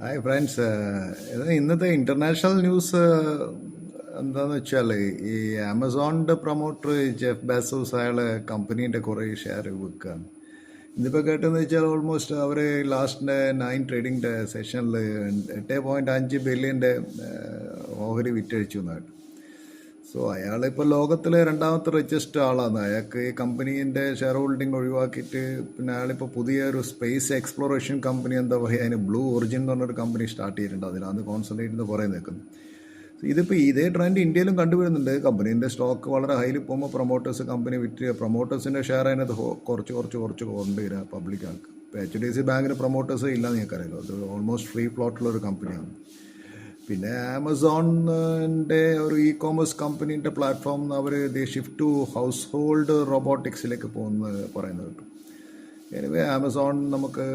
Hi friends. ഇന്നത്തെ international news എന്താന്ന് വെച്ചാൽ ഈ ആമസോണിൻ്റെ പ്രൊമോട്ടർ ജെഫ് ബെസോസ് അയാൾ കമ്പനീൻ്റെ കുറേ ഷെയർ വിൽക്കുകയാണ്. ഇതിപ്പോൾ കേട്ടെന്ന് വെച്ചാൽ ഓൾമോസ്റ്റ് അവർ ലാസ്റ്റ് 9 ട്രേഡിംഗ് സെഷനിൽ 8.5 ബില്യൻ്റെ ഓഹരി വിറ്റഴിച്ചു എന്നായിട്ട്. സോ അയാളിപ്പോൾ ലോകത്തിലെ രണ്ടാമത്തെ റിച്ചസ്റ്റ് ആളാണ്. അയാൾക്ക് ഈ കമ്പനീൻ്റെ ഷെയർ ഹോൾഡിംഗ് ഒഴിവാക്കിയിട്ട് പിന്നെ അയാളിപ്പോൾ പുതിയൊരു സ്പേസ് എക്സ്പ്ലോറേഷൻ കമ്പനി എന്താ പറയുക, അതിന് ബ്ലൂ ഒറിജിൻ എന്ന് പറഞ്ഞൊരു കമ്പനി സ്റ്റാർട്ട് ചെയ്തിട്ടുണ്ട്. അതിലാണ് കോൺസെൻട്രേറ്റ് എന്ന് കുറേ നിൽക്കുന്നത്. ഇതിപ്പോൾ ഇതേ ട്രെൻഡ് ഇന്ത്യയിലും കണ്ടുവരുന്നുണ്ട്. കമ്പനീൻ്റെ സ്റ്റോക്ക് വളരെ ഹൈയിൽ പോകുമ്പോൾ പ്രൊമോട്ടേഴ്സ് കമ്പനി വിറ്റ് പ്രൊമോട്ടേഴ്സിൻ്റെ ഷെയർ അതിനകത്ത് കുറച്ച് കൊണ്ടുവരിക പബ്ലിക് ആൾക്ക്. ഇപ്പോൾ HDFC ബാങ്കിന് പ്രൊമോട്ടേഴ്സ് ഇല്ലെന്ന് ഞങ്ങൾക്കറിയാലോ. അത് ഓൾമോസ്റ്റ് ഫ്രീ ഫ്ലോട്ടുള്ളൊരു കമ്പനിയാണ്. പിന്നെ ആമസോണിൻ്റെ ഒരു കോമേഴ്സ് കമ്പനീൻ്റെ പ്ലാറ്റ്ഫോം അവർ ഷിഫ്റ്റ് ടു ഹൗസ് ഹോൾഡ് റോബോട്ടിക്സിലേക്ക് പോകുന്നത് പറയുന്നത് കേട്ടു. എനിവേ ആമസോൺ നമുക്ക്